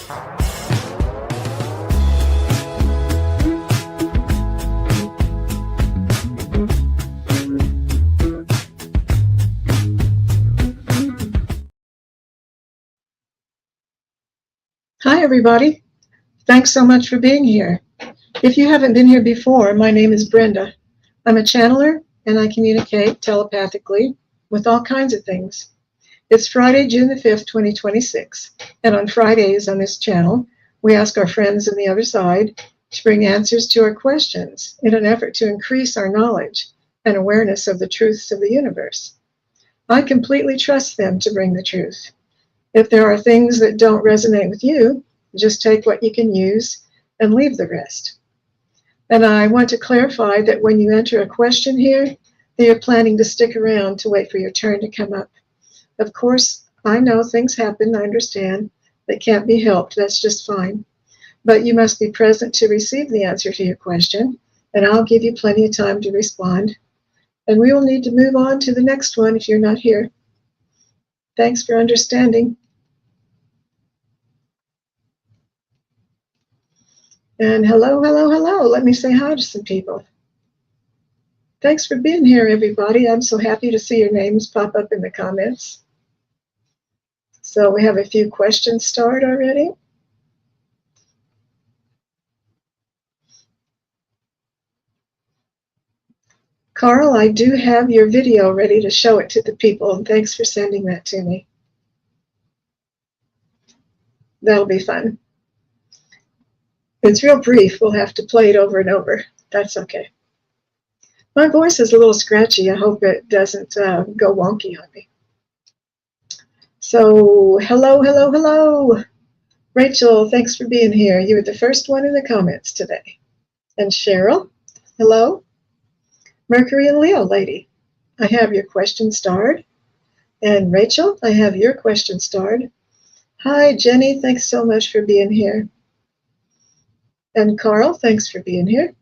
Hi, everybody. Thanks so much for being here. If you haven't been here before, my name is Brenda. I'm a channeler and I communicate telepathically with all kinds of things. It's Friday, June the 5th, 2026. And on Fridays on this channel, we ask our friends on the other side to bring answers to our questions in an effort to increase our knowledge and awareness of the truths of the universe. I completely trust them to bring the truth. If there are things that don't resonate with you, just take what you can use and leave the rest. And I want to clarify that when you enter a question here, that you're planning to stick around to wait for your turn to come up. Of course, I know things happen, I understand. They can't be helped, that's just fine. But you must be present to receive the answer to your question, and I'll give you plenty of time to respond. And we will need to move on to the next one if you're not here. Thanks for understanding. And hello, hello, hello. Let me say hi to some people. Thanks for being here, everybody. I'm so happy to see your names pop up in the comments. So we have a few questions started already. Carl, I do have your video ready to show it to the people, and thanks for sending that to me. That'll be fun. It's real brief. We'll have to play it over and over. That's okay. My voice is a little scratchy. I hope it doesn't go wonky on me. So, hello, hello, hello. Rachel, thanks for being here. You were the first one in the comments today. And Cheryl, hello. Mercury and Leo lady, I have your question starred. And Rachel, I have your question starred. Hi, Jenny, thanks so much for being here. And Carl, thanks for being here.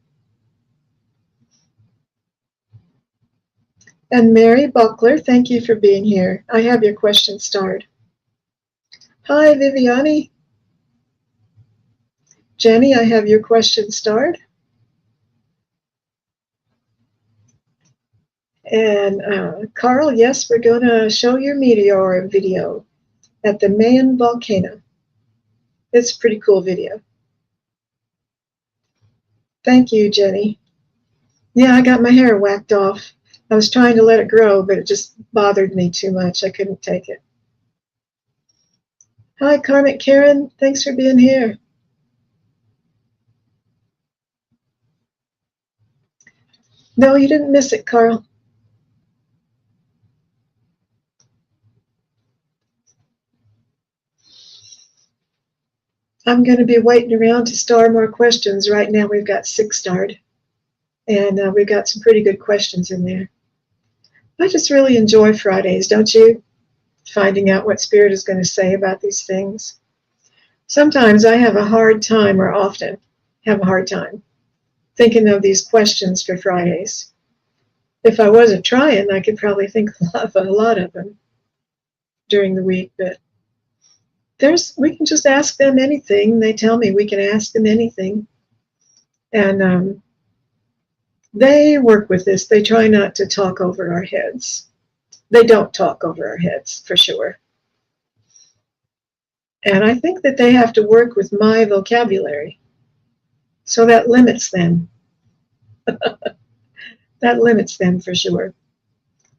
And Mary Buckler, thank you for being here. I have your question starred. Hi, Viviani. Jenny, I have your question starred. And Carl, yes, we're going to show your meteor video at the Mayan volcano. It's a pretty cool video. Thank you, Jenny. Yeah, I got my hair whacked off. I was trying to let it grow, but it just bothered me too much. I couldn't take it. Hi, Karmic Karen. Thanks for being here. No, you didn't miss it, Carl. I'm going to be waiting around to star more questions. Right now we've got 6 starred, and we've got some pretty good questions in there. I just really enjoy Fridays, don't you? Finding out what Spirit is going to say about these things. Sometimes I have a hard time, or often have a hard time, thinking of these questions for Fridays. If I wasn't trying, I could probably think of a lot of them during the week, but we can just ask them anything. They tell me we can ask them anything. And they work with this. They try not to talk over our heads. They don't talk over our heads, for sure. And I think that they have to work with my vocabulary. So that limits them. That limits them, for sure.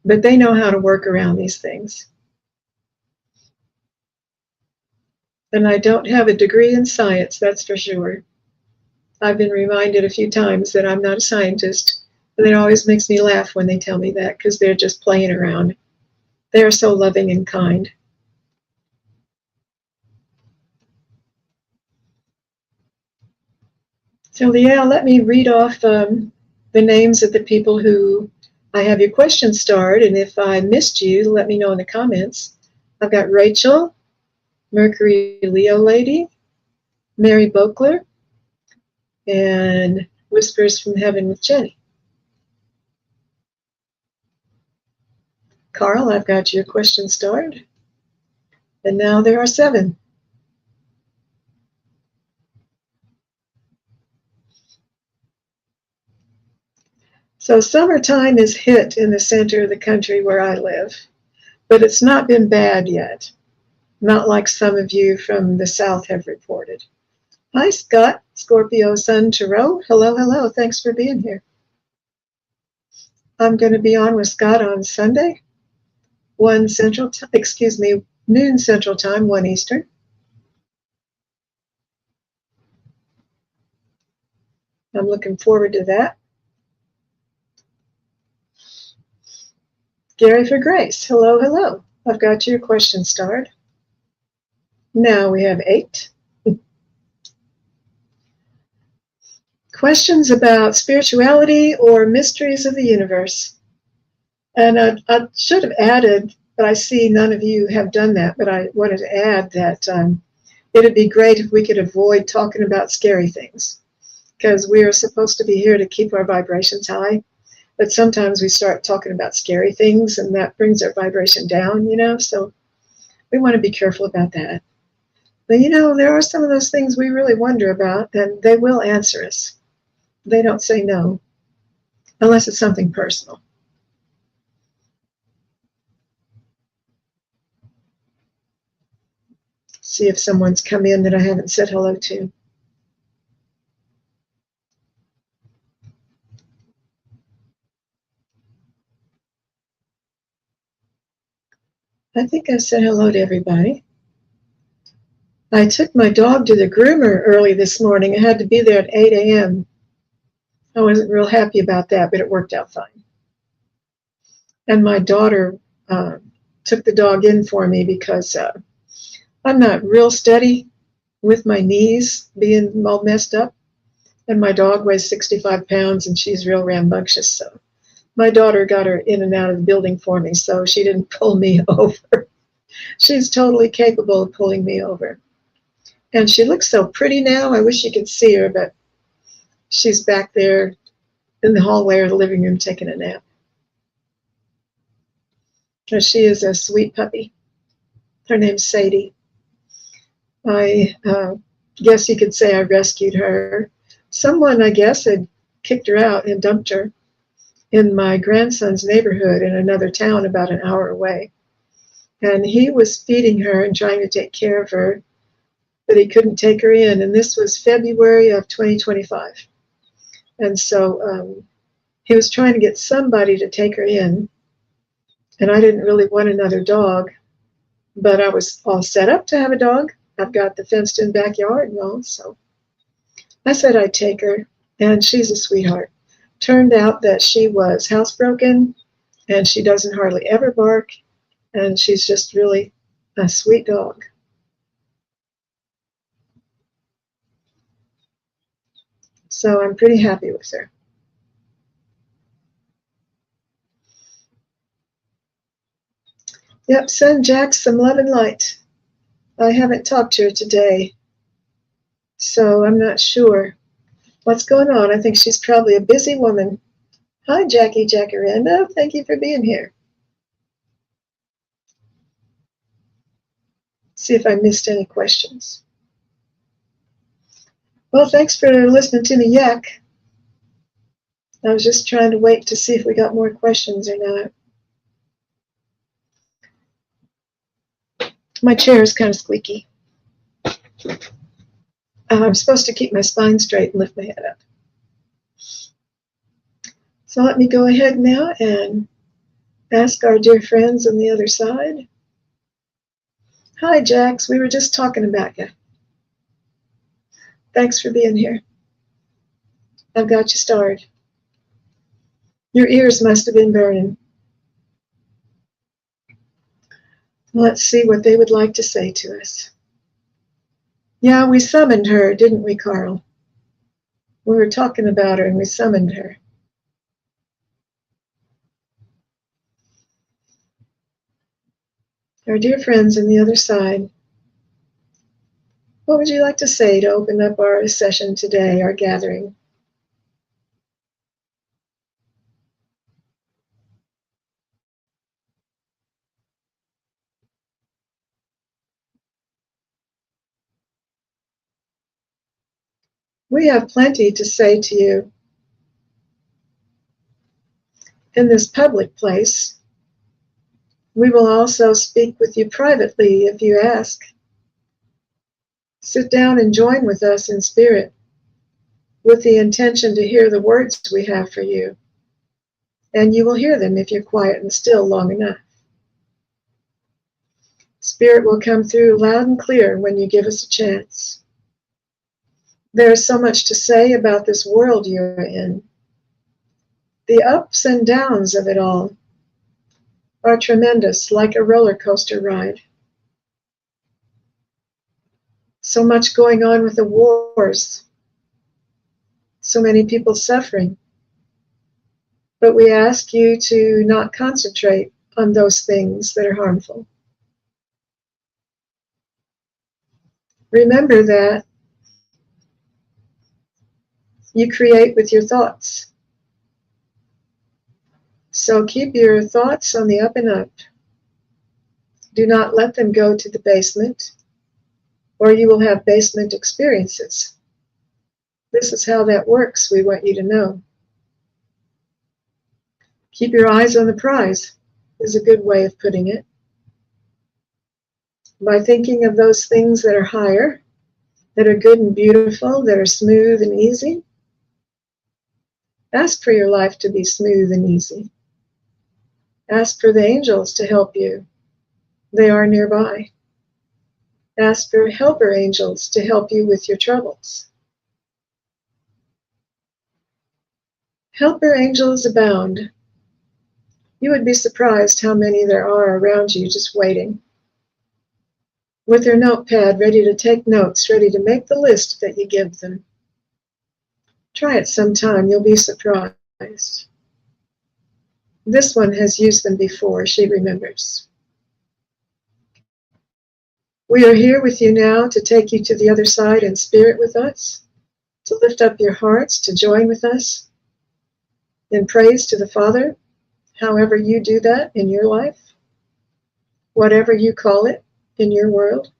But they know how to work around these things. And I don't have a degree in science, that's for sure. I've been reminded a few times that I'm not a scientist, and it always makes me laugh when they tell me that, because they're just playing around. They're so loving and kind. So yeah, let me read off the names of the people who I have your question starred, and if I missed you, let me know in the comments. I've got Rachel, Mercury Leo lady, Mary Boakler, and Whispers from Heaven with Jenny. Carl, I've got your question starred. And now there are 7. So summertime is hit in the center of the country where I live, but it's not been bad yet. Not like some of you from the South have reported. Hi, Scott, Scorpio Sun Tarot. Hello, hello. Thanks for being here. I'm going to be on with Scott on Sunday, noon Central Time, 1 Eastern. I'm looking forward to that. Gary for Grace. Hello, hello. I've got your question starred. Now we have 8. Questions about spirituality or mysteries of the universe. And I should have added, but I see none of you have done that, but I wanted to add that it'd be great if we could avoid talking about scary things, because we are supposed to be here to keep our vibrations high. But sometimes we start talking about scary things and that brings our vibration down, so we want to be careful about that. But there are some of those things we really wonder about, and they will answer us. They don't say no, unless it's something personal. See if someone's come in that I haven't said hello to. I think I said hello to everybody. I took my dog to the groomer early this morning. I had to be there at 8 a.m. I wasn't real happy about that, but it worked out fine. And my daughter took the dog in for me because I'm not real steady with my knees being all messed up. And my dog weighs 65 pounds and she's real rambunctious. So my daughter got her in and out of the building for me, so she didn't pull me over. She's totally capable of pulling me over. And she looks so pretty now. I wish you could see her, but she's back there in the hallway or the living room taking a nap. She is a sweet puppy. Her name's Sadie. I guess you could say I rescued her. Someone, I guess, had kicked her out and dumped her in my grandson's neighborhood in another town about an hour away. And he was feeding her and trying to take care of her, but he couldn't take her in. And this was February of 2025. And so he was trying to get somebody to take her in. And I didn't really want another dog, but I was all set up to have a dog. I've got the fenced in backyard and all, so I said I'd take her, and she's a sweetheart. Turned out that she was housebroken, and she doesn't hardly ever bark, and she's just really a sweet dog. So I'm pretty happy with her. Yep, send Jack some love and light. I haven't talked to her today, so I'm not sure what's going on. I think she's probably a busy woman. Hi, Jackie Jacaranda. Thank you for being here. See if I missed any questions. Well, thanks for listening to me yak. I was just trying to wait to see if we got more questions or not. My chair is kind of squeaky. I'm supposed to keep my spine straight and lift my head up. So let me go ahead now and ask our dear friends on the other side. Hi, Jax. We were just talking about you. Thanks for being here. I've got you starred. Your ears must have been burning. Let's see what they would like to say to us. Yeah, we summoned her, didn't we, Carl? We were talking about her and we summoned her. Our dear friends on the other side, what would you like to say to open up our session today, our gathering? We have plenty to say to you. in this public place. We will also speak with you privately if you ask. Sit down and join with us in spirit with the intention to hear the words we have for you. And you will hear them if you're quiet and still long enough. Spirit will come through loud and clear when you give us a chance. There is so much to say about this world you're in. The ups and downs of it all are tremendous, like a roller coaster ride. So much going on with the wars, so many people suffering. But we ask you to not concentrate on those things that are harmful. Remember that you create with your thoughts. So keep your thoughts on the up and up. Do not let them go to the basement, or you will have basement experiences. This is how that works, we want you to know. Keep your eyes on the prize is a good way of putting it. By thinking of those things that are higher, that are good and beautiful, that are smooth and easy, ask for your life to be smooth and easy. Ask for the angels to help you. They are nearby. Ask for helper angels to help you with your troubles. Helper angels abound. You would be surprised how many there are around you just waiting, with their notepad ready to take notes, ready to make the list that you give them. Try it sometime, you'll be surprised. This one has used them before, she remembers. We are here with you now to take you to the other side in spirit with us, to lift up your hearts, to join with us in praise to the Father, however you do that in your life, whatever you call it in your world.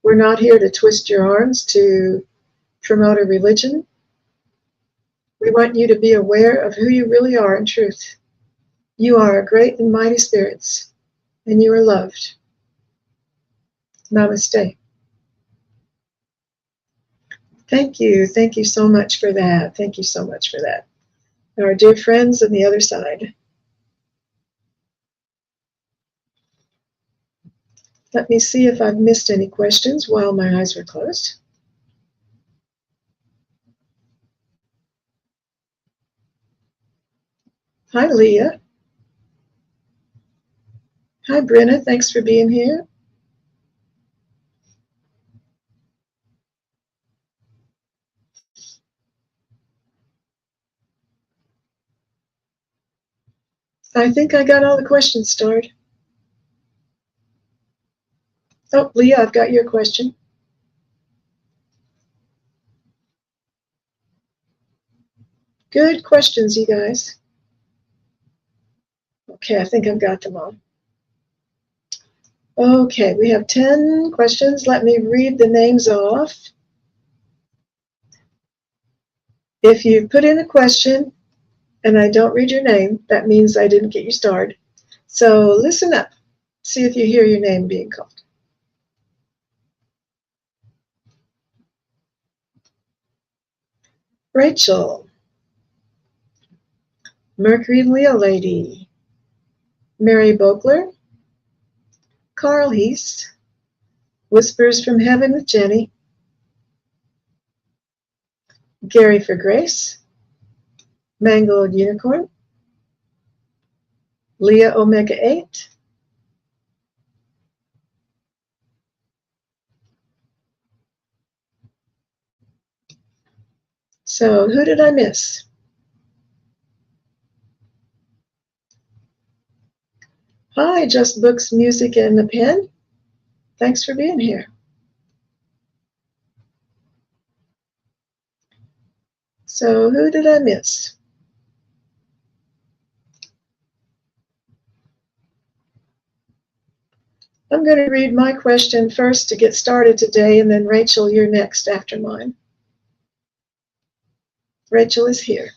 We're not here to twist your arms to promote a religion. We want you to be aware of who you really are in truth. You are great and mighty spirits, and you are loved. Namaste. Thank you. Thank you so much for that. Thank you so much for that. Our dear friends on the other side. Let me see if I've missed any questions while my eyes were closed. Hi, Leah. Hi, Brenna. Thanks for being here. I think I got all the questions starred. Oh, Leah, I've got your question. Good questions, you guys. Okay, I think I've got them all. Okay, we have 10 questions. Let me read the names off. If you put in a question and I don't read your name, that means I didn't get you started. So listen up. See if you hear your name being called. Rachel. Mercury and Leo Lady. Mary Bogler. Carl Heast. Whispers from Heaven with Jenny. Gary for Grace. Mangled Unicorn. Leah Omega 8. So who did I miss? Hi, Just Books, Music, and a Pen. Thanks for being here. So who did I miss? I'm going to read my question first to get started today, and then Rachel, you're next after mine. Rachel is here.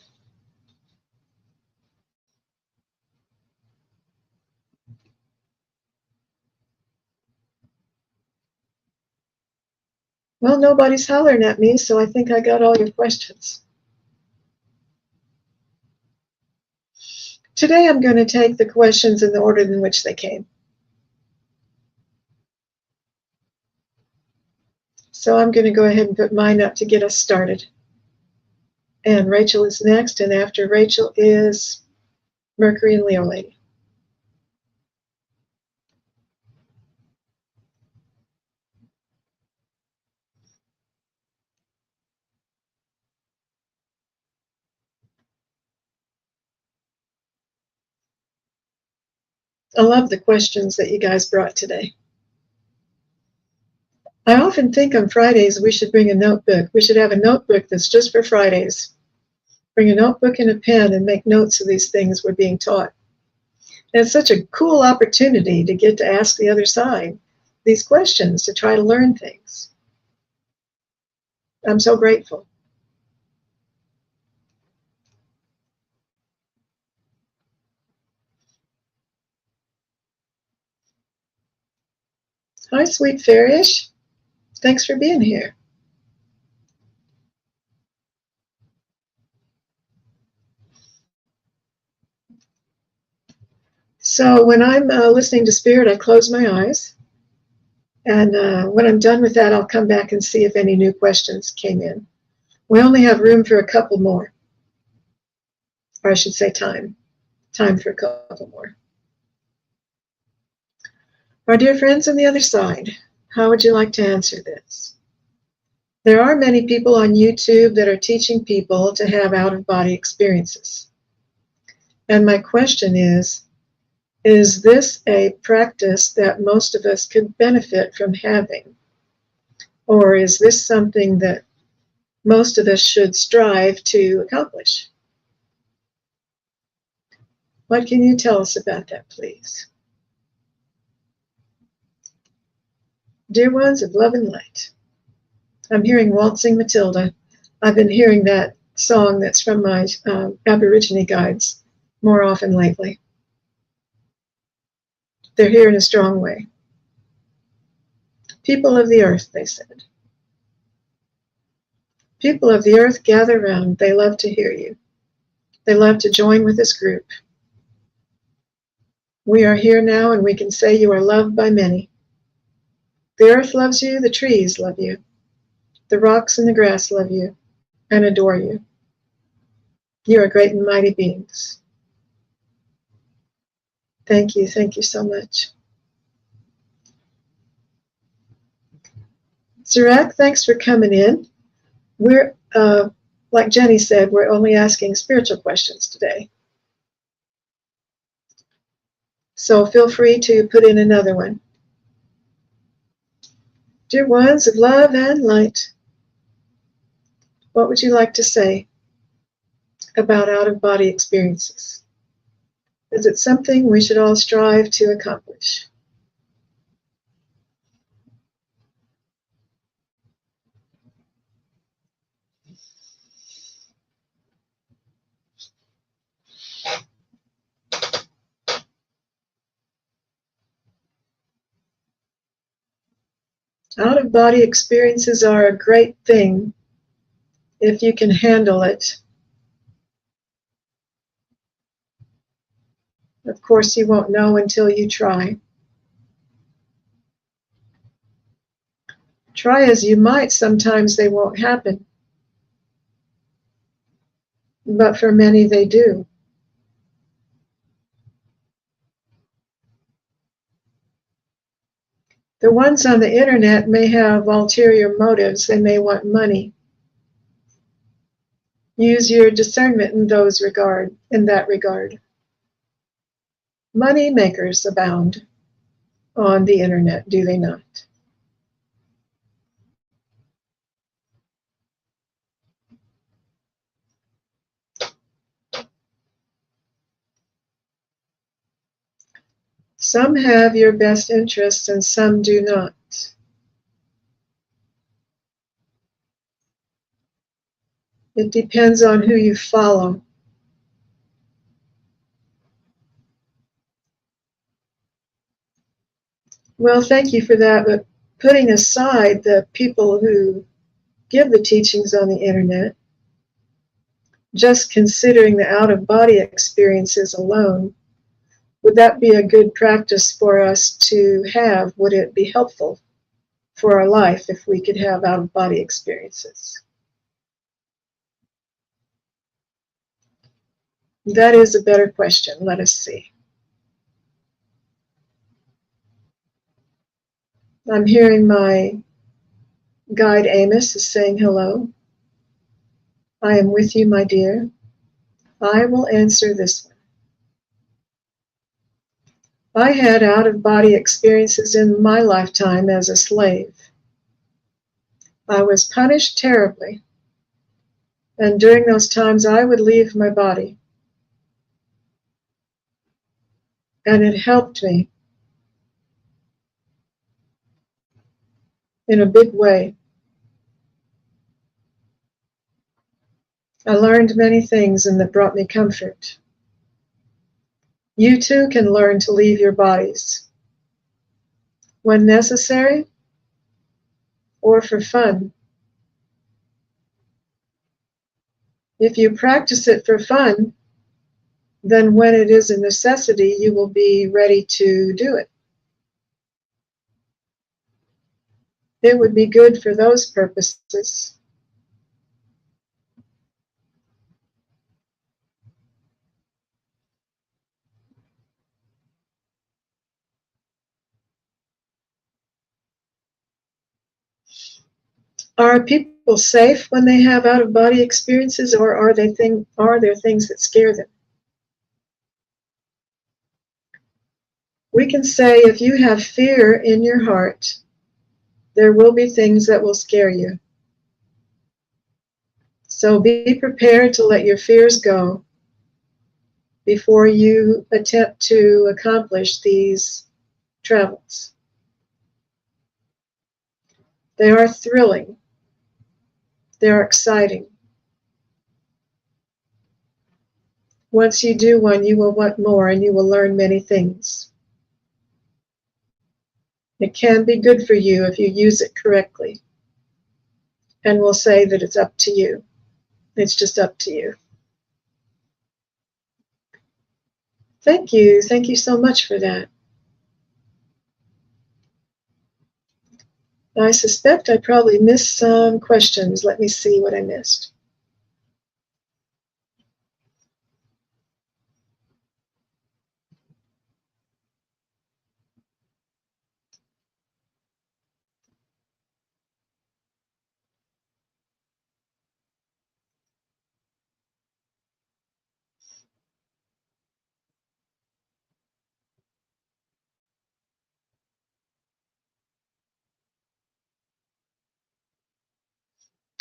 Well, nobody's hollering at me, so I think I got all your questions. Today I'm going to take the questions in the order in which they came. So I'm going to go ahead and put mine up to get us started. And Rachel is next, and after Rachel is Mercury and Leo Lady. I love the questions that you guys brought today. I often think on Fridays we should bring a notebook. We should have a notebook that's just for Fridays. Bring a notebook and a pen and make notes of these things we're being taught. And it's such a cool opportunity to get to ask the other side these questions, to try to learn things. I'm so grateful. Hi, sweet fairish. Thanks for being here. So when I'm listening to Spirit, I close my eyes. And when I'm done with that, I'll come back and see if any new questions came in. We only have room for a couple more. Or I should say time for a couple more. Our dear friends on the other side, how would you like to answer this? There are many people on YouTube that are teaching people to have out-of-body experiences. And my question is this a practice that most of us could benefit from having? Or is this something that most of us should strive to accomplish? What can you tell us about that, please? Dear ones of love and light, I'm hearing Waltzing Matilda. I've been hearing that song that's from my Aborigine guides more often lately. They're here in a strong way. People of the earth, they said. People of the earth, gather round. They love to hear you. They love to join with this group. We are here now, and we can say you are loved by many. The earth loves you, the trees love you. The rocks and the grass love you and adore you. You are great and mighty beings. Thank you so much. Zarak, thanks for coming in. We're, like Jenny said, we're only asking spiritual questions today. So feel free to put in another one. Dear ones of love and light, what would you like to say about out-of-body experiences? Is it something we should all strive to accomplish? Out-of-body experiences are a great thing if you can handle it. Of course, you won't know until you try. Try as you might, sometimes they won't happen. But for many, they do. The ones on the internet may have ulterior motives. They may want money. Use your discernment in that regard. Money makers abound on the internet, do they not? Some have your best interests and some do not. It depends on who you follow. Well, thank you for that, but putting aside the people who give the teachings on the internet, just considering the out-of-body experiences alone, would that be a good practice for us to have? Would it be helpful for our life if we could have out-of-body experiences? That is a better question. Let us see. I'm hearing my guide Amos is saying hello. I am with you, my dear. I will answer this one. I had out-of-body experiences in my lifetime as a slave. I was punished terribly, and during those times I would leave my body, and it helped me in a big way. I learned many things, and that brought me comfort. You too can learn to leave your bodies when necessary or for fun. If you practice it for fun, then when it is a necessity, you will be ready to do it. It would be good for those purposes. Are people safe when they have out-of-body experiences, or are there things that scare them? We can say if you have fear in your heart, there will be things that will scare you. So be prepared to let your fears go before you attempt to accomplish these travels. They are thrilling. They are exciting. Once you do one, you will want more, and you will learn many things. It can be good for you if you use it correctly. And we'll say that it's up to you. It's just up to you. Thank you. Thank you so much for that. I suspect I probably missed some questions. Let me see what I missed.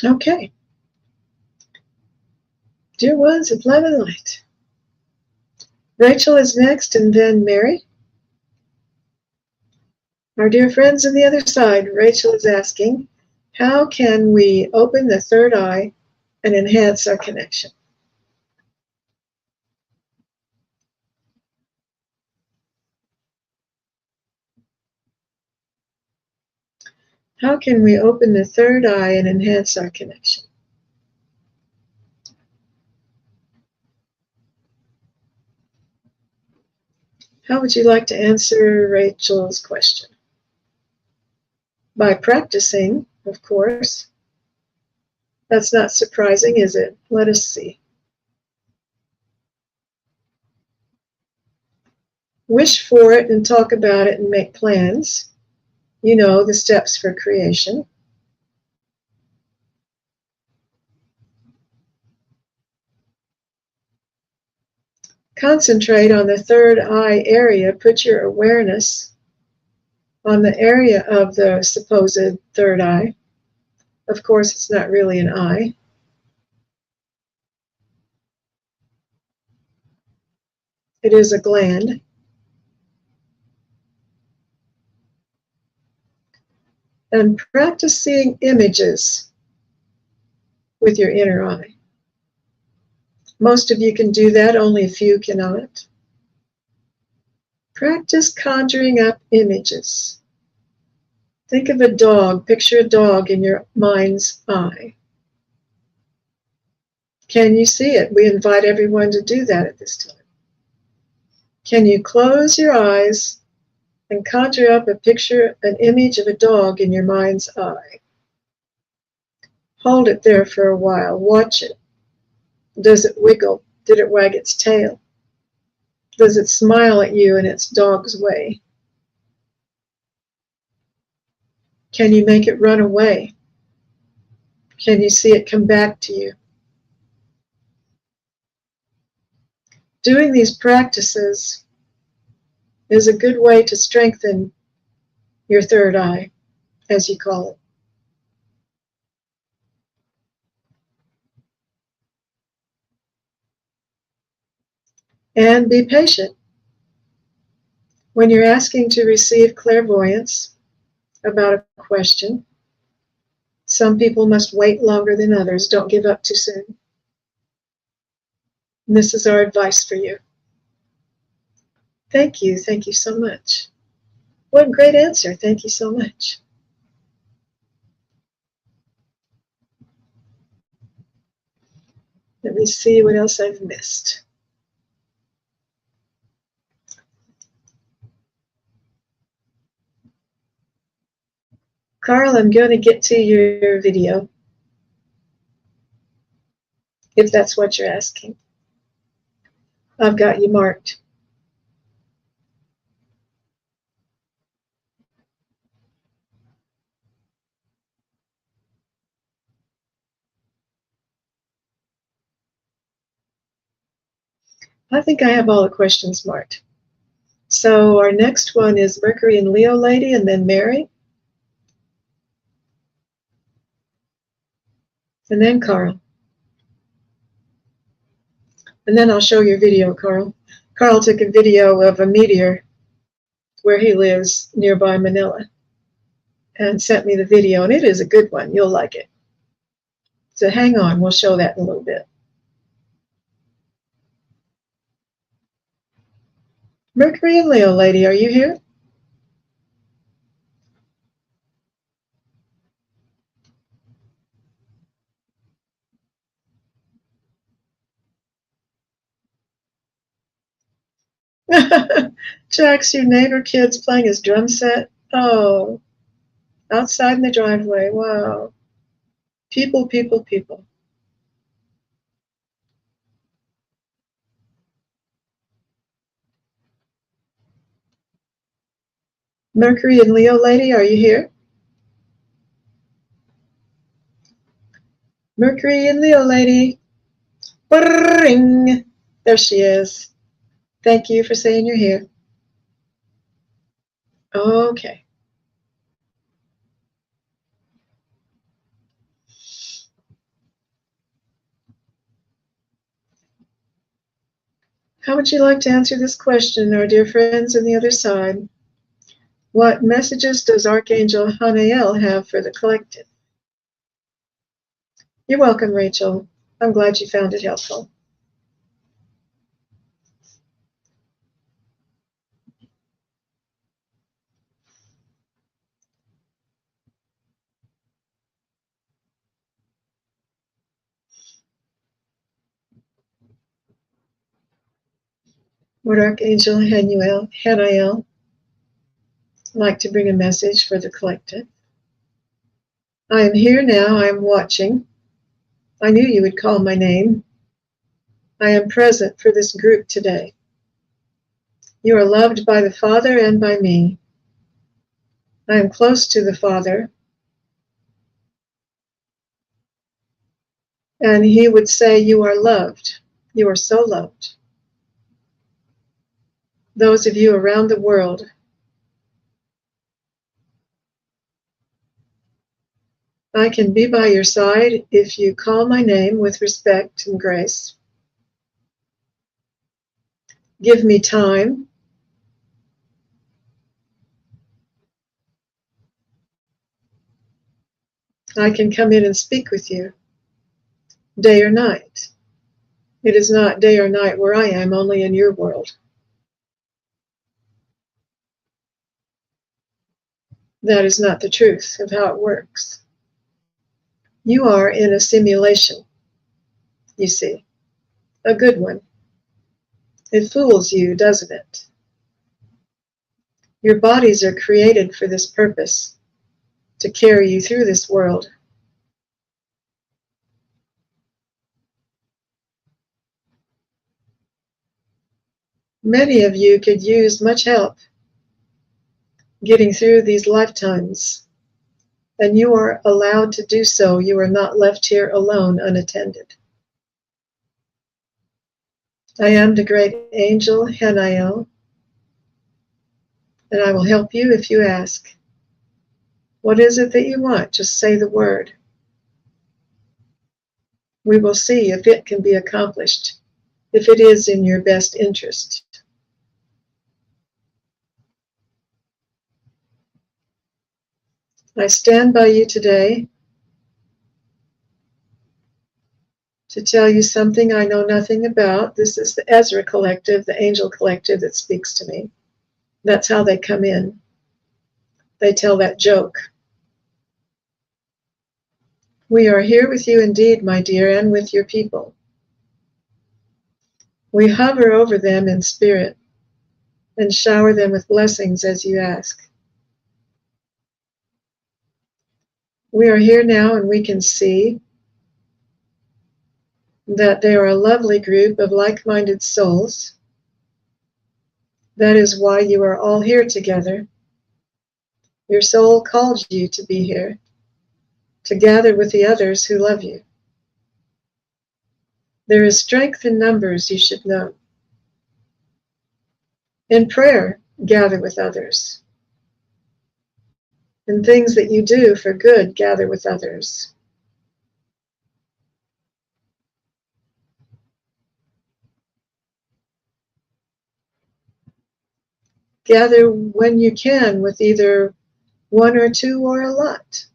Okay. Dear ones of love and light. Rachel is next, and then Mary. Our dear friends on the other side, Rachel is asking, how can we open the third eye and enhance our connection? How can we open the third eye and enhance our connection? How would you like to answer Rachel's question? By practicing, of course. That's not surprising, is it? Let us see. Wish for it and talk about it and make plans. You know, the steps for creation. Concentrate on the third eye area. Put your awareness on the area of the supposed third eye. Of course, it's not really an eye. It is a gland. And practice seeing images with your inner eye. Most of you can do that, only a few cannot. Practice conjuring up images. Think of a dog. Picture a dog in your mind's eye. Can you see it? We invite everyone to do that at this time. Can you close your eyes and conjure up a picture, an image of a dog in your mind's eye? Hold it there for a while. Watch it. Does it wiggle? Did it wag its tail? Does it smile at you in its dog's way? Can you make it run away? Can you see it come back to you? Doing these practices is a good way to strengthen your third eye, as you call it. And be patient. When you're asking to receive clairvoyance about a question, some people must wait longer than others. Don't give up too soon. And this is our advice for you. Thank you. Thank you so much. What a great answer. Thank you so much. Let me see what else I've missed. Carl, I'm going to get to your video, if that's what you're asking. I've got you marked. I think I have all the questions marked. So our next one is Mercury and Leo lady, and then Mary. And then Carl. And then I'll show your video, Carl. Carl took a video of a meteor where he lives nearby Manila and sent me the video, and it is a good one. You'll like it. So hang on, we'll show that in a little bit. Mercury and Leo lady, are you here? Jack's your neighbor kid's playing his drum set. Oh, outside in the driveway. Wow. People, people, people. Mercury and Leo lady, are you here? Mercury and Leo lady. Bring. There she is. Thank you for saying you're here. Okay. How would you like to answer this question, our dear friends on the other side? What messages does Archangel Hanael have for the collective? You're welcome, Rachel. I'm glad you found it helpful. Would Archangel Hanael like to bring a message for the collective? I am here now. I am watching. I knew you would call my name. I am present for this group today. You are loved by the Father and by me. I am close to the Father, and he would say, you are loved. You are so loved. Those of you around the world, I can be by your side if you call my name with respect and grace. Give me time. I can come in and speak with you, day or night. It is not day or night where I am, only in your world. That is not the truth of how it works. You are in a simulation, you see, a good one. It fools you, doesn't it? Your bodies are created for this purpose, to carry you through this world. Many of you could use much help getting through these lifetimes, and you are allowed to do so. You are not left here alone, unattended. I am the great angel Hanael, and I will help you if you ask. What is it that you want? Just say the word. We will see if it can be accomplished, if it is in your best interest. I stand by you today to tell you something I know nothing about. This is the Ezra collective, the angel collective that speaks to me. That's how they come in. They tell that joke. We are here with you indeed, my dear, and with your people. We hover over them in spirit and shower them with blessings as you ask. We are here now and we can see that they are a lovely group of like-minded souls. That is why you are all here together. Your soul called you to be here, to gather with the others who love you. There is strength in numbers, you should know. In prayer, gather with others. In things that you do for good, gather with others. Gather when you can with either one or two or a lot.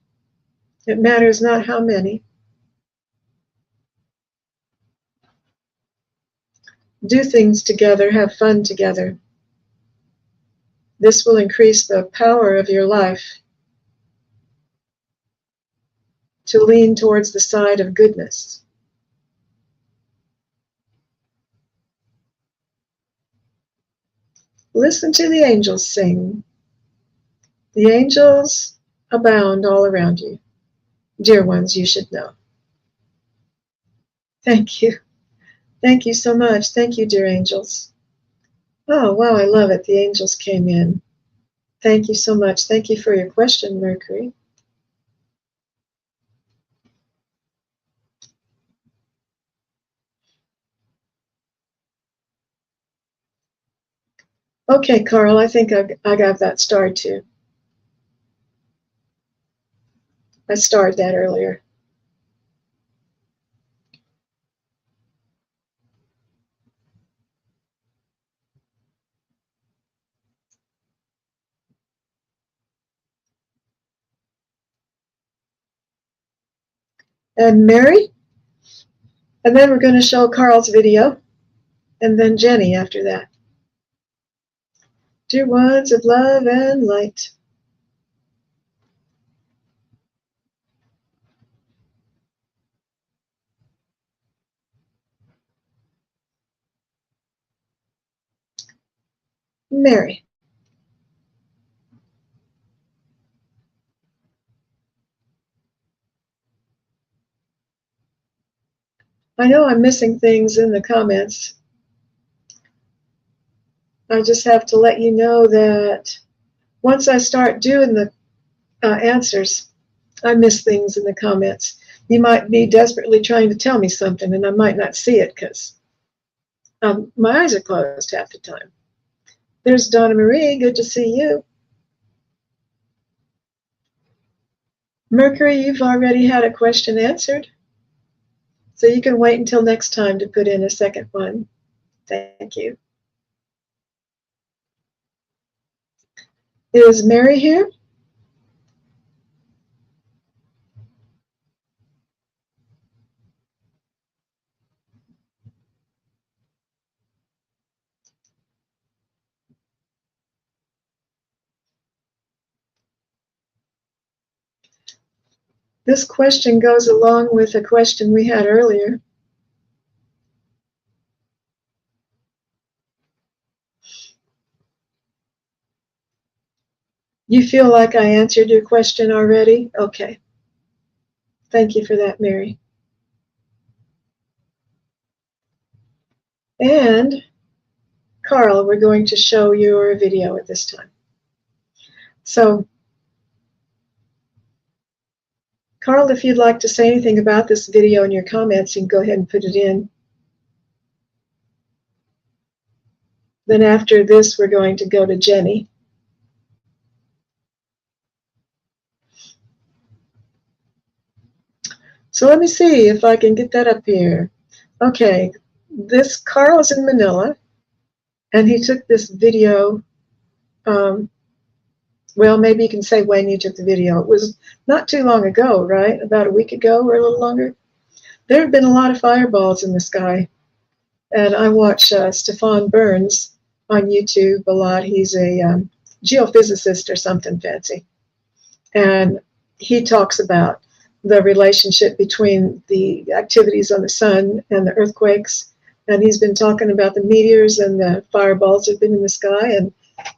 It matters not how many. Do things together, have fun together. This will increase the power of your life to lean towards the side of goodness. Listen to the angels sing. The angels abound all around you. Dear ones, you should know. Thank you. Thank you so much. Thank you, dear angels. Oh, wow, I love it. The angels came in. Thank you so much. Thank you for your question, Mercury. Okay, Carl, I think I got that starred too. I starred that earlier. And Mary, and then we're going to show Carl's video, and then Jenny after that. Dear ones of love and light. Mary. I know I'm missing things in the comments. I just have to let you know that once I start doing the answers, I miss things in the comments. You might be desperately trying to tell me something, and I might not see it because my eyes are closed half the time. There's Donna Marie. Good to see you. Mercury, you've already had a question answered, so you can wait until next time to put in a second one. Thank you. Is Mary here? This question goes along with a question we had earlier. You feel like I answered your question already? Okay. Thank you for that, Mary. And Carl, we're going to show your video at this time. So, Carl, if you'd like to say anything about this video in your comments, you can go ahead and put it in. Then after this, we're going to go to Jenny. So let me see if I can get that up here. Okay, this Carl is in Manila, and he took this video. Well, maybe you can say when you took the video. It was not too long ago, right? About a week ago or a little longer. There have been a lot of fireballs in the sky, and I watch Stefan Burns on YouTube a lot. He's a geophysicist or something fancy, and he talks about the relationship between the activities on the sun and the earthquakes. And he's been talking about the meteors and the fireballs that have been in the sky,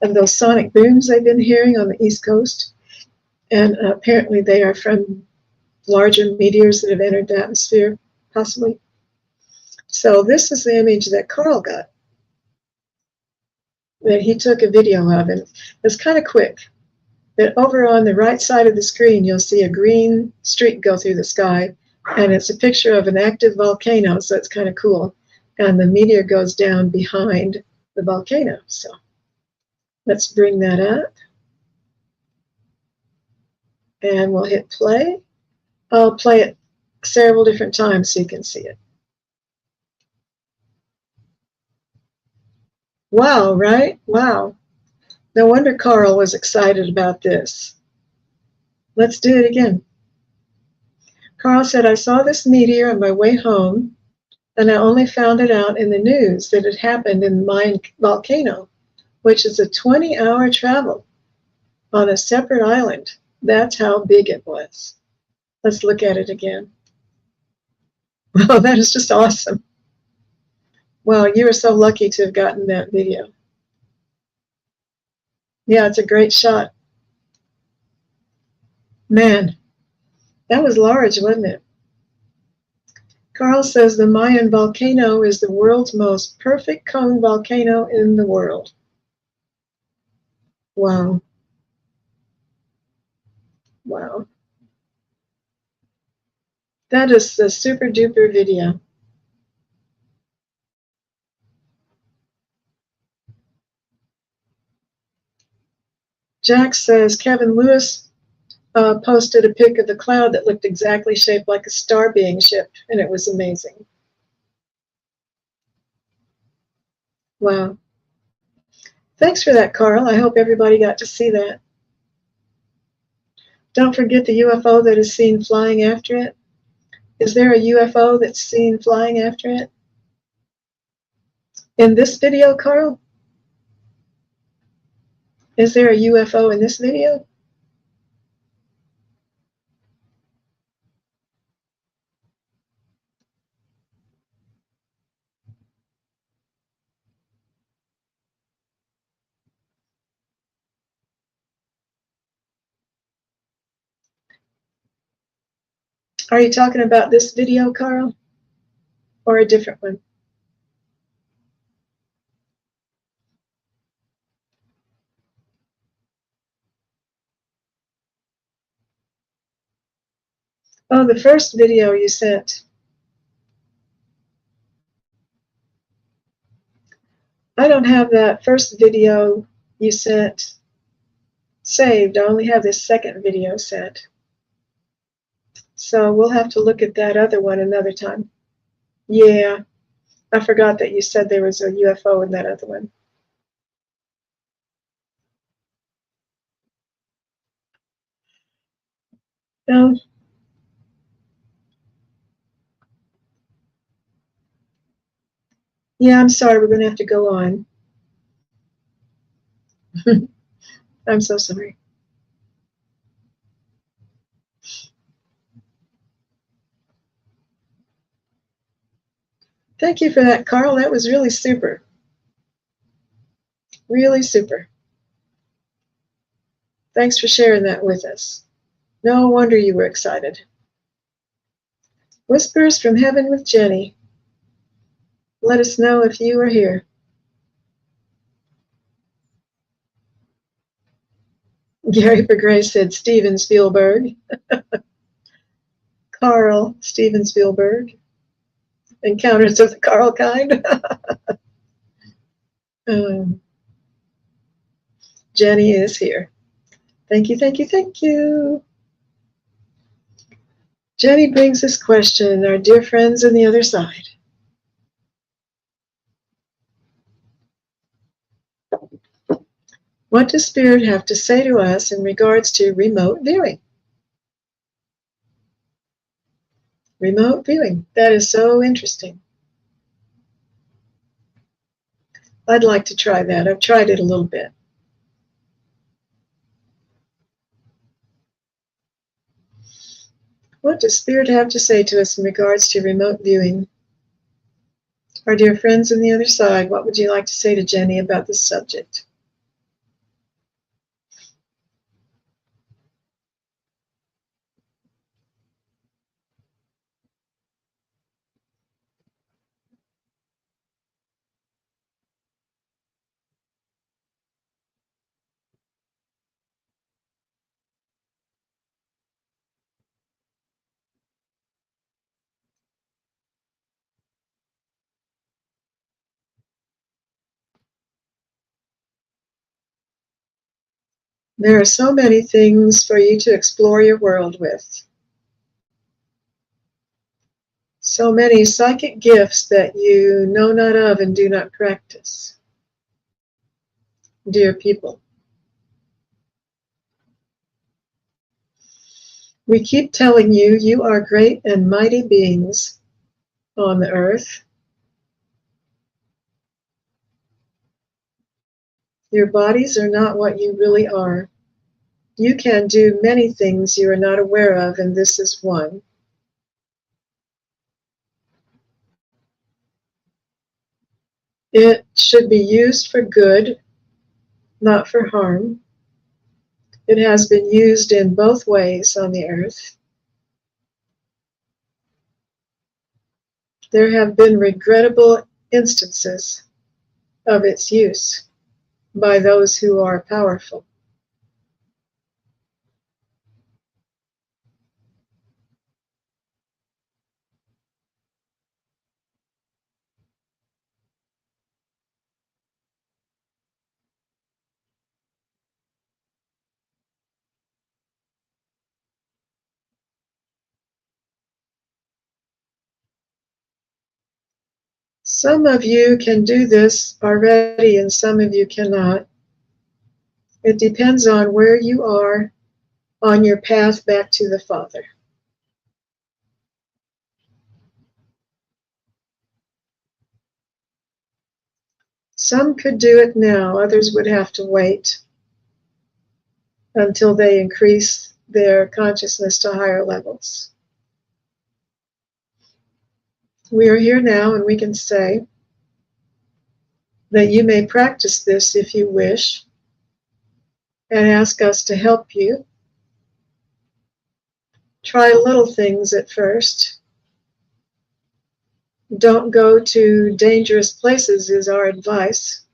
and those sonic booms they've been hearing on the East Coast. And apparently they are from larger meteors that have entered the atmosphere, possibly. So this is the image that Carl got, that he took a video of, and it's kind of quick. But over on the right side of the screen, you'll see a green streak go through the sky, and it's a picture of an active volcano, so it's kind of cool. And the meteor goes down behind the volcano. So let's bring that up. And we'll hit play. I'll play it several different times so you can see it. Wow, right? Wow. No wonder Carl was excited about this. Let's do it again. Carl said, I saw this meteor on my way home, and I only found it out in the news that it happened in the Mayan volcano, which is a 20-hour travel on a separate island. That's how big it was. Let's look at it again. Wow, that is just awesome. Wow, you were so lucky to have gotten that video. Yeah, it's a great shot. Man, that was large, wasn't it? Carl says the Mayan volcano is the world's most perfect cone volcano in the world. Wow. Wow. That is a super duper video. Jack says Kevin Lewis posted a pic of the cloud that looked exactly shaped like a star being shipped, and it was amazing. Wow. Thanks for that, Carl. I hope everybody got to see that. Don't forget the UFO that is seen flying after it. Is there a UFO that's seen flying after it? In this video, Carl? Is there a UFO in this video? Are you talking about this video, Carl? Or a different one? Oh, the first video you sent. I don't have that first video you sent saved. I only have this second video sent. So we'll have to look at that other one another time. Yeah, I forgot that you said there was a UFO in that other one. No. Yeah, I'm sorry. We're going to have to go on. I'm so sorry. Thank you for that, Carl. That was really super. Really super. Thanks for sharing that with us. No wonder you were excited. Whispers from Heaven with Jenny. Let us know if you are here. Gary Bergray said Steven Spielberg. Carl Steven Spielberg. Encounters of the Carl kind. um, Jenny is here. Thank you, thank you, thank you. Jenny brings this question, our dear friends on the other side. What does Spirit have to say to us in regards to remote viewing? Remote viewing. That is so interesting. I'd like to try that. I've tried it a little bit. What does Spirit have to say to us in regards to remote viewing? Our dear friends on the other side, what would you like to say to Jenny about this subject? There are so many things for you to explore your world with. So many psychic gifts that you know not of and do not practice. Dear people, we keep telling you, you are great and mighty beings on the earth. Your bodies are not what you really are. You can do many things you are not aware of, and this is one. It should be used for good, not for harm. It has been used in both ways on the earth. There have been regrettable instances of its use by those who are powerful. Some of you can do this already and some of you cannot. It depends on where you are on your path back to the Father. Some could do it now, others would have to wait until they increase their consciousness to higher levels. We are here now and we can say that you may practice this if you wish and ask us to help you. Try little things at first. Don't go to dangerous places is our advice,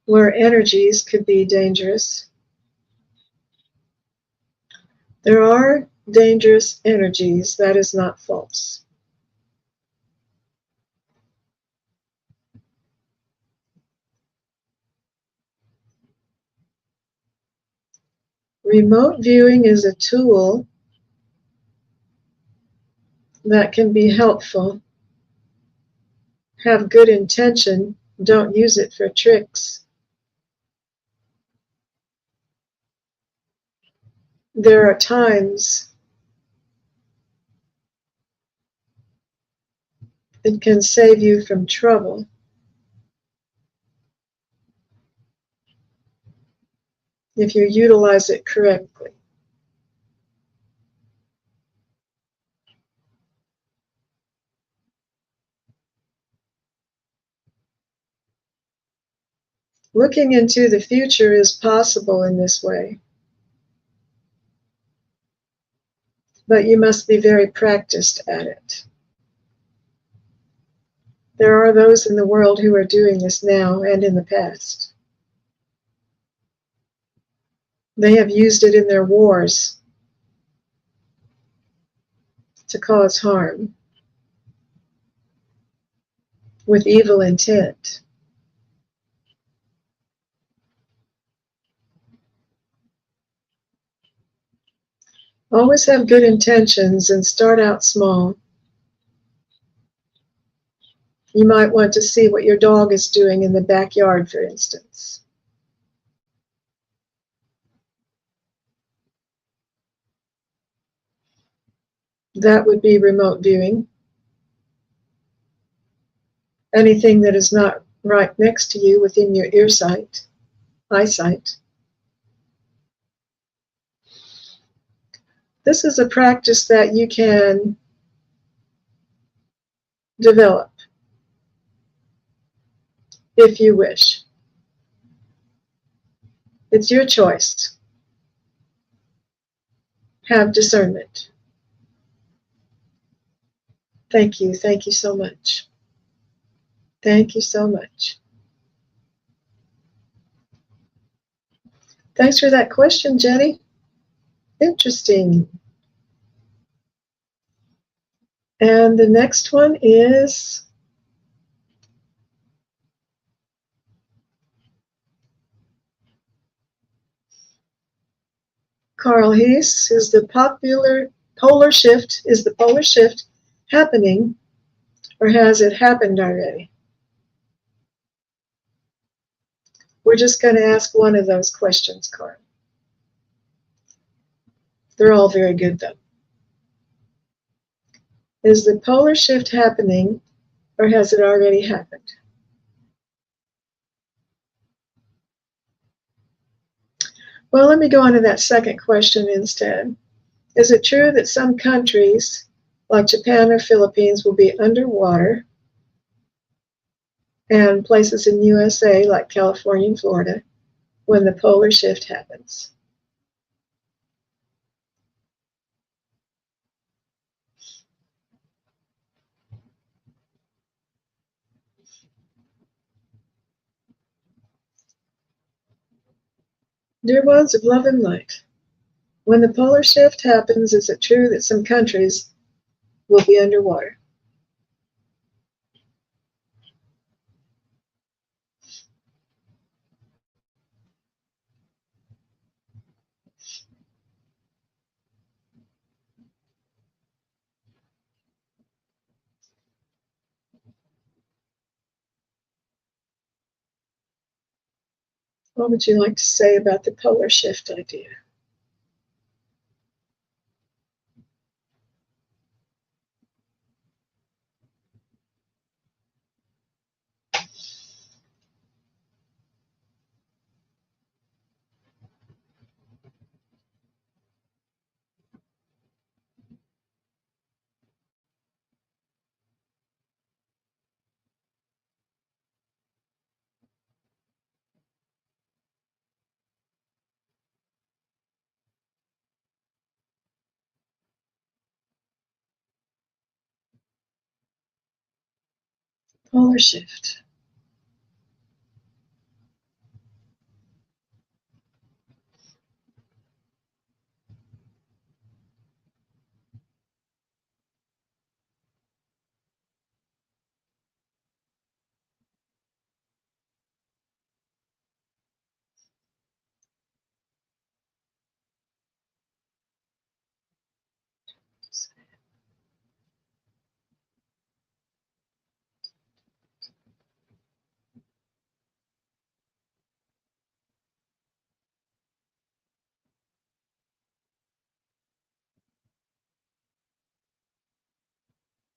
where energies could be dangerous. There are dangerous energies, that is not false. Remote viewing is a tool that can be helpful. Have good intention, don't use it for tricks. There are times it can save you from trouble. If you utilize it correctly. Looking into the future is possible in this way, but you must be very practiced at it. There are those in the world who are doing this now and in the past. They have used it in their wars to cause harm with evil intent. Always have good intentions and start out small. You might want to see what your dog is doing in the backyard, for instance. That would be remote viewing. Anything that is not right next to you within your eyesight. This is a practice that you can develop if you wish. It's your choice. Have discernment. Thank you. Thank you so much. Thank you so much. Thanks for that question, Jenny. Interesting. And the next one is Carl Hees. Is the polar shift happening, or has it happened already? We're just going to ask one of those questions, Carl. They're all very good, though. Is the polar shift happening, or has it already happened? Well, let me go on to that second question instead. Is it true that some countries, like Japan or Philippines, will be underwater, and places in USA, like California and Florida, when the polar shift happens? Dear ones of love and light, when the polar shift happens, is it true that some countries will be underwater? What would you like to say about the polar shift idea? Polar shift.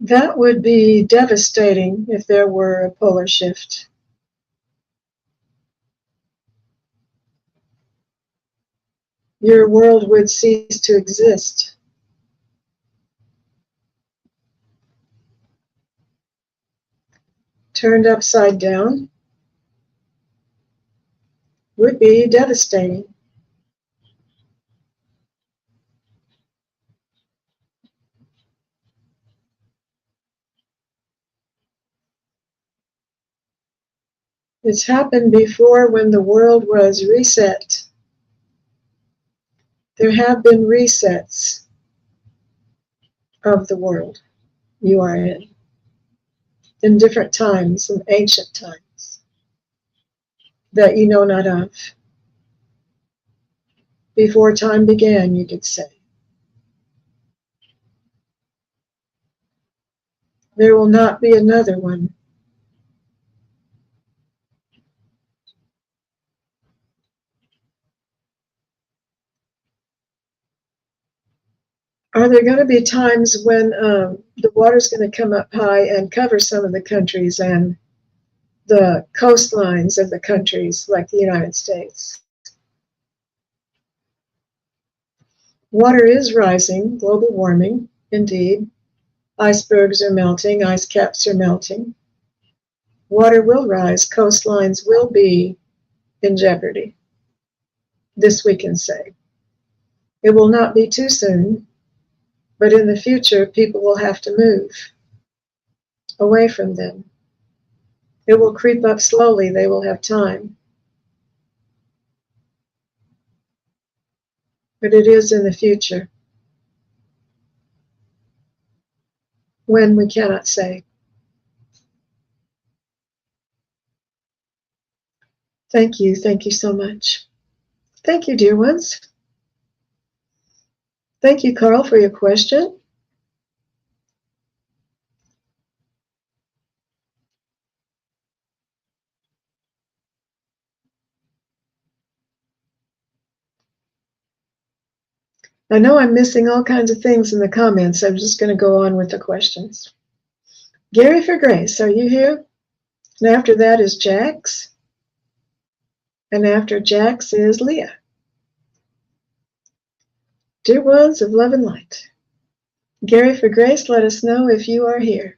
That would be devastating if there were a polar shift. Your world would cease to exist. Turned upside down. would be devastating. It's happened before when the world was reset. There have been resets of the world you are in different times, in ancient times, that you know not of. Before time began, you could say. There will not be another one. Are there going to be times when the water's going to come up high and cover some of the countries and the coastlines of the countries like the United States? Water is rising, global warming, indeed. Icebergs are melting, ice caps are melting. Water will rise, coastlines will be in jeopardy. This we can say. It will not be too soon, but in the future, people will have to move away from them. It will creep up slowly, they will have time. But it is in the future. When, we cannot say. Thank you so much. Thank you, dear ones. Thank you, Carl, for your question. I know I'm missing all kinds of things in the comments. I'm just going to go on with the questions. Gary for Grace, are you here? And after that is Jax. And after Jax is Leah. Dear ones of love and light, Gary for Grace, let us know if you are here.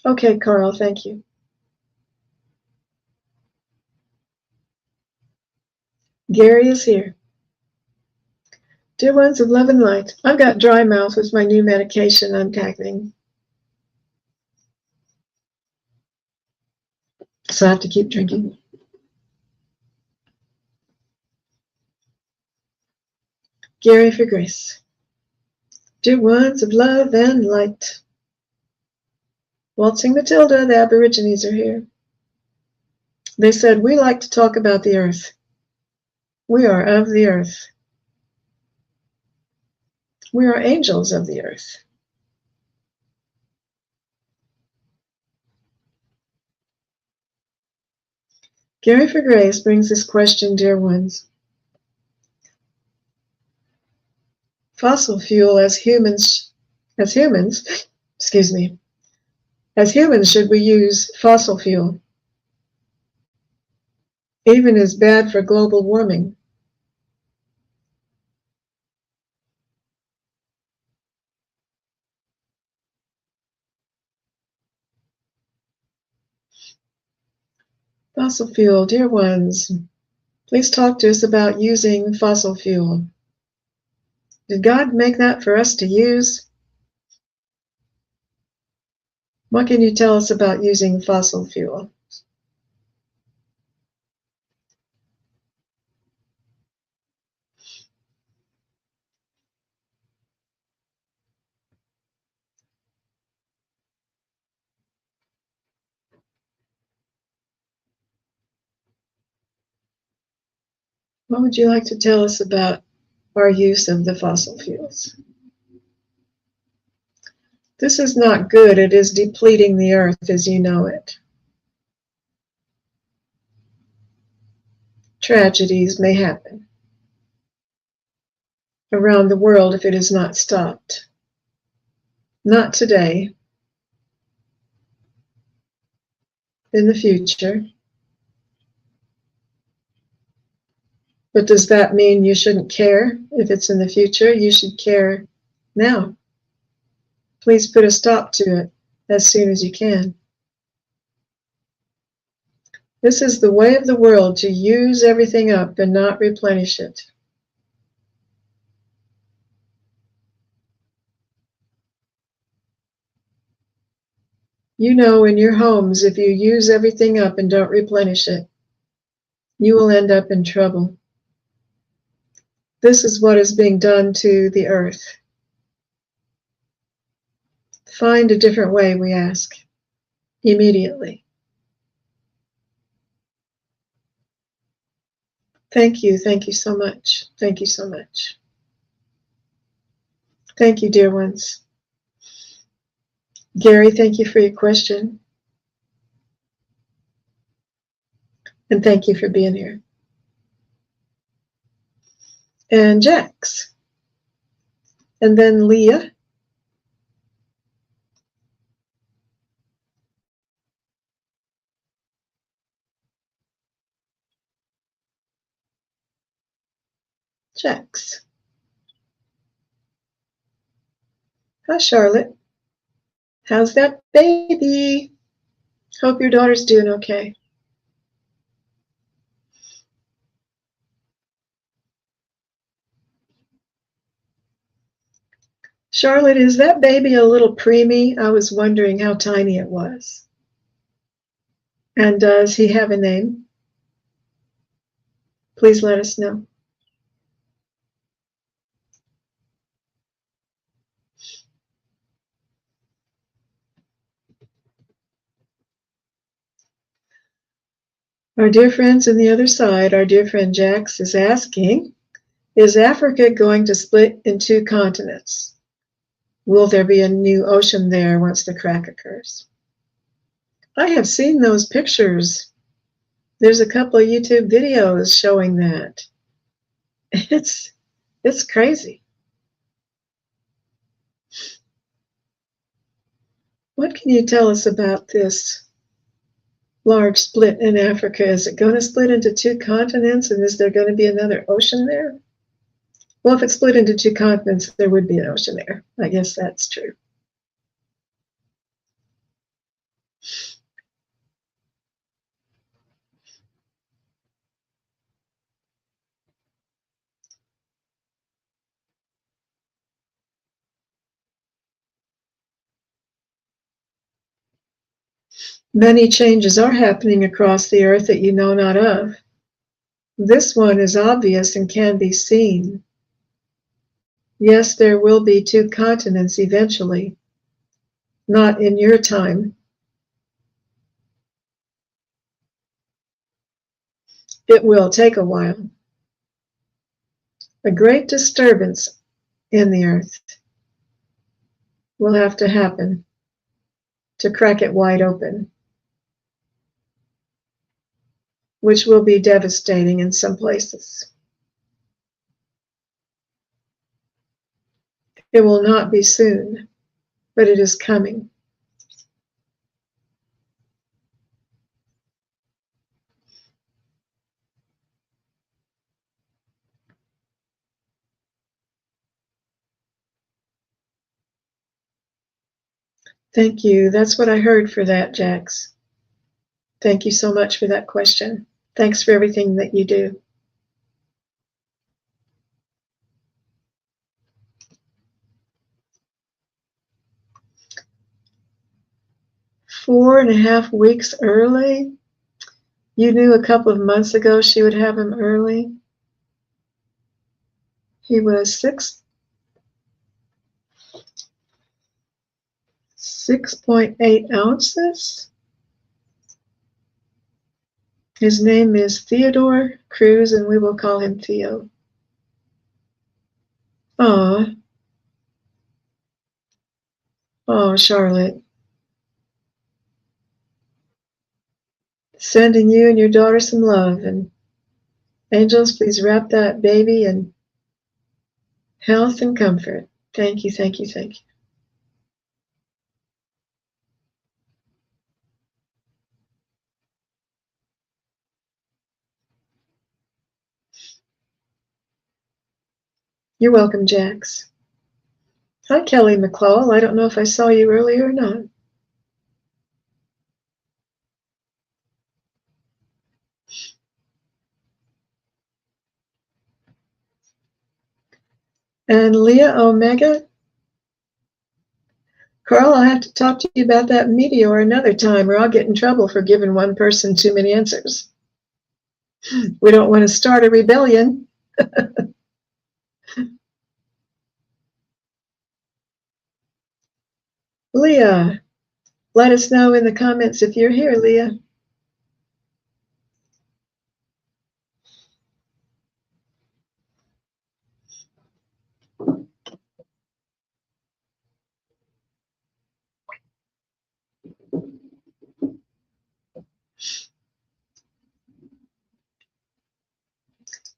Okay, Carl, thank you. Gary is here. Dear ones of love and light, I've got dry mouth with my new medication I'm taking. So I have to keep drinking. Gary for Grace. Dear ones of love and light. Waltzing Matilda, the Aborigines are here. They said, we like to talk about the earth. We are of the earth. We are angels of the earth. Gary for Grace brings this question, dear ones. Fossil fuel as humans, should we use fossil fuel? Even is bad for global warming. Fossil fuel, dear ones, please talk to us about using fossil fuel. Did God make that for us to use? What can you tell us about using fossil fuel? What would you like to tell us about our use of the fossil fuels? This is not good. It is depleting the earth as you know it. Tragedies may happen around the world if it is not stopped. Not today. In the future. But does that mean you shouldn't care if it's in the future? You should care now. Please put a stop to it as soon as you can. This is the way of the world, to use everything up and not replenish it. You know, in your homes, if you use everything up and don't replenish it, you will end up in trouble. This is what is being done to the earth. Find a different way, we ask, immediately. Thank you so much. Thank you so much. Thank you, dear ones. Gary, thank you for your question. And thank you for being here. And Jax. And then Leah. Jax. Hi, Charlotte. How's that baby? Hope your daughter's doing okay. Charlotte, is that baby a little preemie? I was wondering how tiny it was. And does he have a name? Please let us know. Our dear friends on the other side, our dear friend Jax is asking, is Africa going to split in 2 continents? Will there be a new ocean there once the crack occurs? I have seen those pictures. There's a couple of YouTube videos showing that. It's crazy. What can you tell us about this large split in Africa? Is it going to split into 2 continents, and is there going to be another ocean there? Well, if it's split into 2 continents, there would be an ocean there. I guess that's true. Many changes are happening across the earth that you know not of. This one is obvious and can be seen. Yes, there will be 2 continents eventually, not in your time. It will take a while. A great disturbance in the earth will have to happen to crack it wide open, which will be devastating in some places. It will not be soon, but it is coming. Thank you. That's what I heard for that, Jax. Thank you so much for that question. Thanks for everything that you do. Four and a half weeks early? You knew a couple of months ago she would have him early. He was 6.8 ounces. His name is Theodore Cruz, and we will call him Theo. Oh, Charlotte. Sending you and your daughter some love, and angels, please wrap that baby in health and comfort. Thank you, thank you, thank you. You're welcome, Jax. Hi, Kelly McClall. I don't know if I saw you earlier or not. And Leah Omega, Carl, I'll have to talk to you about that meteor another time, or I'll get in trouble for giving one person too many answers. We don't want to start a rebellion. Leah, let us know in the comments if you're here, Leah.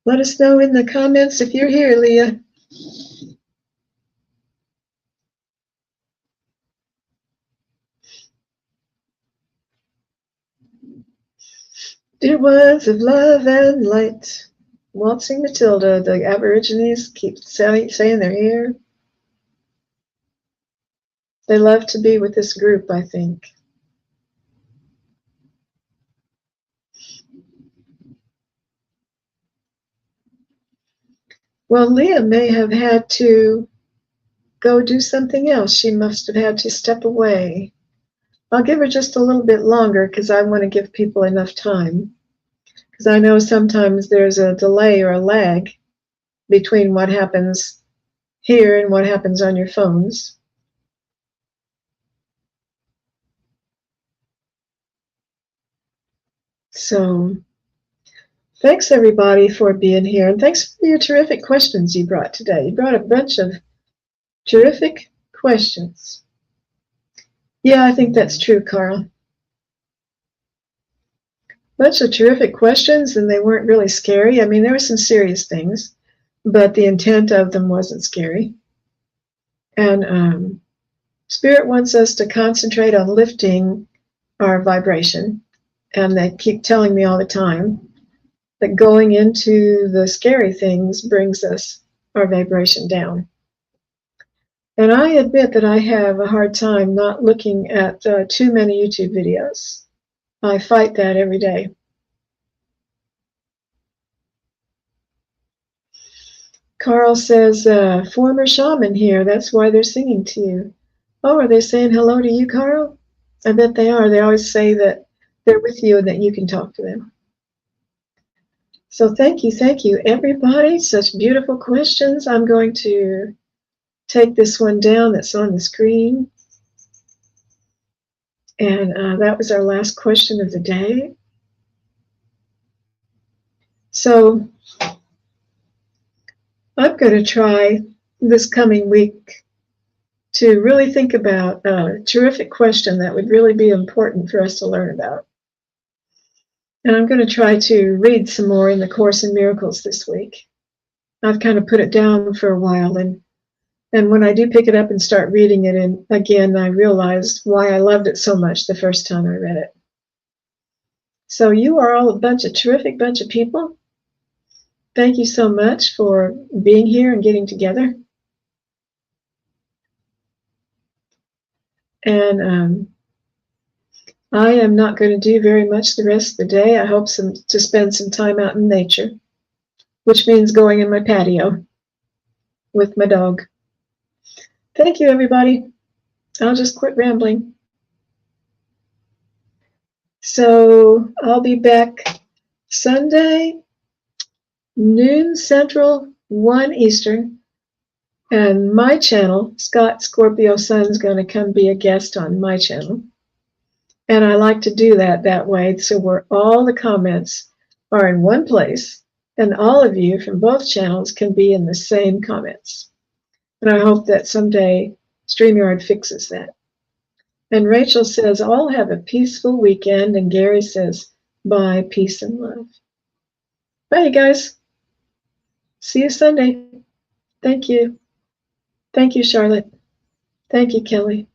Let us know in the comments if you're here, Leah. Dear ones of love and light, waltzing Matilda, the Aborigines keep saying they're here. They love to be with this group, I think. Well, Leah may have had to go do something else. She must have had to step away. I'll give her just a little bit longer because I want to give people enough time. Because I know sometimes there's a delay or a lag between what happens here and what happens on your phones. So thanks everybody for being here, and thanks for your terrific questions you brought today. You brought a bunch of terrific questions. Yeah, I think that's true, Carl. Bunch of terrific questions, and they weren't really scary. I mean, there were some serious things, but the intent of them wasn't scary. And Spirit wants us to concentrate on lifting our vibration, and they keep telling me all the time that going into the scary things brings us our vibration down. And I admit that I have a hard time not looking at too many YouTube videos. I fight that every day. Carl says, former shaman here, that's why they're singing to you. Oh, are they saying hello to you, Carl? I bet they are. They always say that they're with you and that you can talk to them. So thank you, everybody. Such beautiful questions. I'm going to take this one down that's on the screen. And that was our last question of the day. So I'm going to try this coming week to really think about a terrific question that would really be important for us to learn about. And I'm going to try to read some more in the Course in Miracles this week. I've kind of put it down for a while, and when I do pick it up and start reading it, and again, I realized why I loved it so much the first time I read it. So you are all a terrific bunch of people. Thank you so much for being here and getting together. And I am not going to do very much the rest of the day. I hope to spend some time out in nature, which means going in my patio with my dog. Thank you, everybody. I'll just quit rambling. So I'll be back Sunday, noon Central, 1 Eastern. And my channel, Scott Scorpio Sun's going to come be a guest on my channel. And I like to do that way, so where all the comments are in one place, and all of you from both channels can be in the same comments. And I hope that someday StreamYard fixes that. And Rachel says, all have a peaceful weekend. And Gary says, bye, peace and love. Bye, you guys. See you Sunday. Thank you. Thank you, Charlotte. Thank you, Kelly.